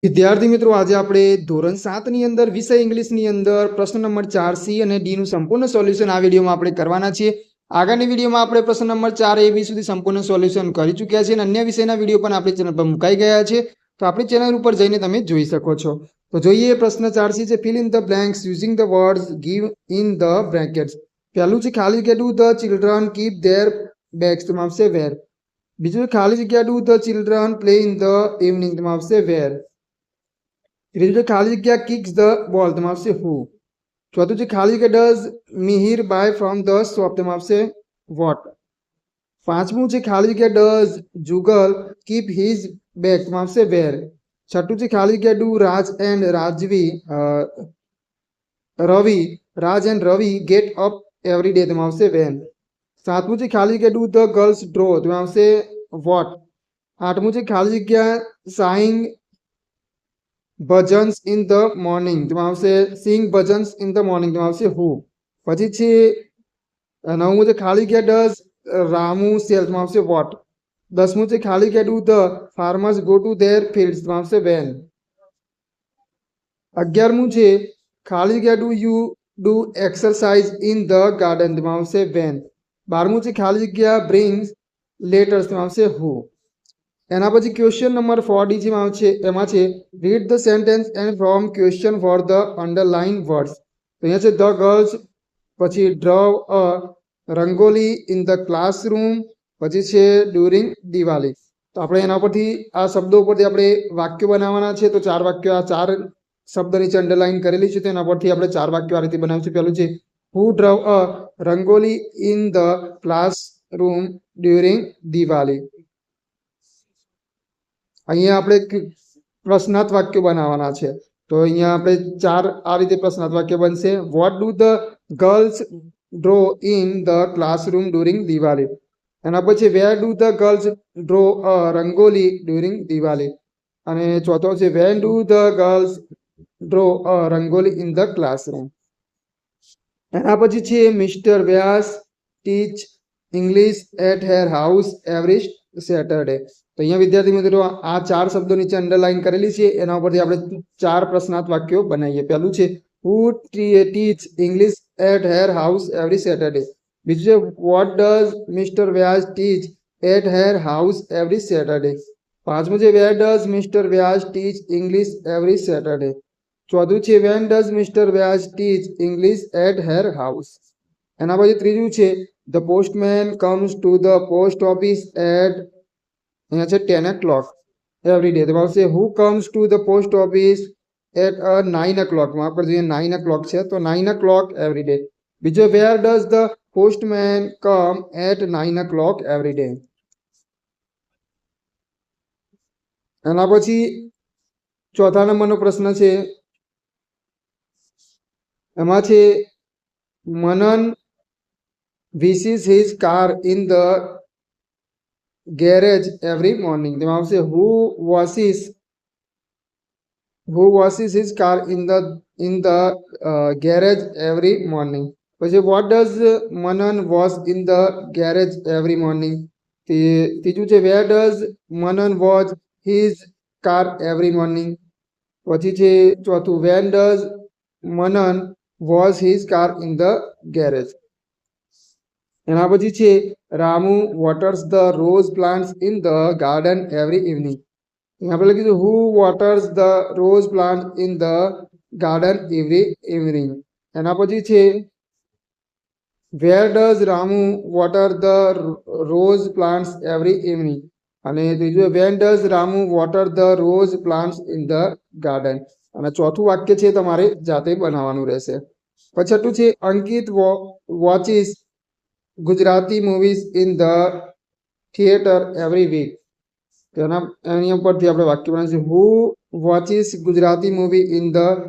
વિદ્યાર્થી મિત્રો, આજે આપણે ધોરણ 7 ની અંદર વિષય ઇંગ્લિશની અંદર પ્રશ્ન નંબર 4C અને D નું સંપૂર્ણ સોલ્યુશન આ વિડીયોમાં આપણે કરવાના છીએ. આગળની વિડીયોમાં આપણે પ્રશ્ન નંબર 4 AB સુધી સંપૂર્ણ સોલ્યુશન કરી ચૂક્યા છે અને અન્ય વિષયના વિડીયો પણ આપણી ચેનલ પર મુકાઈ ગયા છે. તો આપણી ચેનલ ઉપર જઈને તમે જોઈ શકો છો. તો જોઈએ પ્રશ્ન 4C છે, fill in the blanks using the words give in the brackets. પહેલું છે ખાલી જગ્યા, do the children keep their bags, તેમાં આવશે વેર. બીજું છે ખાલી જગ્યા, do the children play in the evening, તેમાં આવશે વેર. ત્રીજું છે ખાલી જગ્યા, કિક્સ ધ બોલ, તેમાં આવશે હુ. ચોથું છે ખાલી જગ્યા, does Mihir buy from the shop, તેમાં આવશે વોટ. પાંચમું છે ખાલી જગ્યા, does Jugal keep his bag, તેમાં આવશે વેર. છઠ્ઠું છે ખાલી જગ્યા, do Raj and Ravi get up every day, તેમાં આવશે વેન. સાતમું છે ખાલી જગ્યા, ડુ ધ ગર્લ્સ ડ્રો, તેમાં આવશે વોટ. આઠમું છે ખાલી જગ્યા, સાઈંગ ભજન્સ ઇન ધ મોર્નિંગ, તેમાં આવશે સિંગ ભજન્સ ઇન ધ મોર્નિંગ, તેમાં આવશે હુ. પછી છે નવમું છે ખાલી જગ્યા, ડઝ રામુ સેલ, તેમાં આવશે વોટ. દસમું છે ખાલી જગ્યા, do the farmers go to there fields, તેમાં આવશે વેન. 11મું છે ખાલી જગ્યા, do you do exercise in the garden, તેમાં આવશે વેન. 12મું છે ખાલી જગ્યા, બ્રિંગ્સ લેટર્સ, તેમાં આવશે હુ. એના પછી ક્વેશ્ચન નંબર 4D એમાં છે read the sentence and from question for the underline words. તો અહીંયા છે ધ ગર્લ્સ, પછી ડ્રવ a rangoli in the classroom, પછી છે ડ્યુરિંગ દિવાળી. તો આપણે એના પરથી આ શબ્દો ઉપરથી આપણે વાક્યો બનાવવાના છે. તો 4 વાક્યો, આ 4 શબ્દ નીચે અંડરલાઇન કરેલી છે, તો એના પરથી આપણે 4 વાક્યો આ રીતે બનાવીશું. પહેલું છે who drew a rangoli in the classroom during Diwali. અહીંયા આપણે પ્રશ્નાર્થ વાક્યો બનાવવાના છે. તો અહીંયા આપણે 4 આ રીતે પ્રશ્નાર્થ વાક્ય બનશે. What do the girls draw in the classroom during Diwali. એના પછી where do the girls draw a rangoli during Diwali. અને ચોથો છે when do the girls draw a rangoli in the classroom. એના પછી છે mister Vyas teach English at her house every Saturday. તો અહીંયા વિદ્યાર્થી મિત્રો આ 4 શબ્દો નીચે અંડરલાઇન કરેલી છે. એના ઉપરથી આપણે 4 પ્રશ્નાર્થ વાક્યો બનાવીએ. પહેલું છે who teach English at her house every Saturday. બીજું છે what does mister Vyas teach at her house every Saturday. પાંચમું છે where does mister Vyas teach English every Saturday. ચોથું છે when does mister Vyas teach English at her house. એના પછી ત્રીજું છે the postman comes to the post office at, અહીંયા છે 10 o'clock એવરી ડે. તેમાં આવશે who comes to the post office at 9 o'clock. માફ કરજો, 9 o'clock છે, તો 9 o'clock એવરી ડે. બીજો where does the postman come at 9 o'clock every day. એના પછી ચોથા નંબરનો પ્રશ્ન છે, એમાં છે Manan washes his car in the garage every morning. તેમાં આવશે who washes his car in the garage every morning. પછી what does Manan wash in the garage every morning. ત્રીજું છે where does Manan wash his car every morning. પછી છે ચોથું when does Manan wash his car in the garage. એના પછી છે Ramu waters the rose plants in the garden every evening. આપણે લખીશું who waters the rose plant in the garden every evening. એના પછી છે where does Ramu water the rose plants every evening. અને ત્રીજું when does Ramu water the rose plants in the garden. અને ચોથું વાક્ય છે તમારે જાતે બનાવવાનું રહેશે. પછી છઠ્ઠું છે Ankit watches Gujarati movies in the theatre every week. એની ઉપરથી આપણે વાક્ય બનાવીશું who watches Gujarati movie in the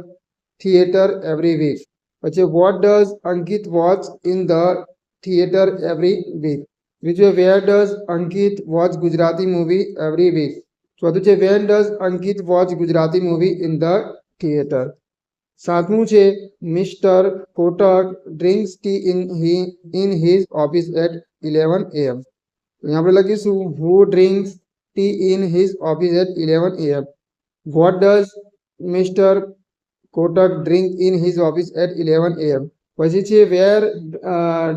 theatre every week. પછી what does Ankit watch in the theatre every week. બીજું where does Ankit watch Gujarati movie every week. ચોથું છે when does Ankit watch Gujarati movie in the theatre. સાતમું છે mister Kotak drinks tea in his office at 11 AM. અહીંયા આપણે લખીશું who drinks tea in his office at 11 AM. What does mister Kotak drink in his office at 11 AM. પછી છે where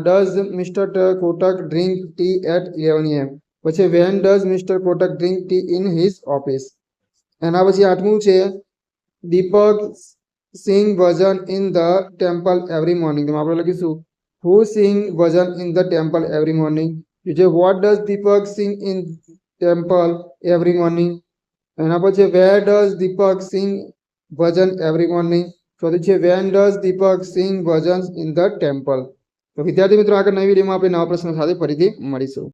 does mister Kotak drink tea at 11 AM. પછી when does mister Kotak drink tea in his office. એના પછી આઠમું છે Deepak sing bhajan in the temple every morning. તો આપણે લખીશું who sing bhajan in the temple every morning. જે what does Deepak Singh in temple every morning. એના પછી where does Deepak sing bhajan every morning. ચોથી છે when does Deepak sing bhajan in the temple. તો વિદ્યાર્થી મિત્રો આગળ નવી વિડીયોમાં આપણે નવા પ્રશ્ન સાથે ફરીથી મળીશું.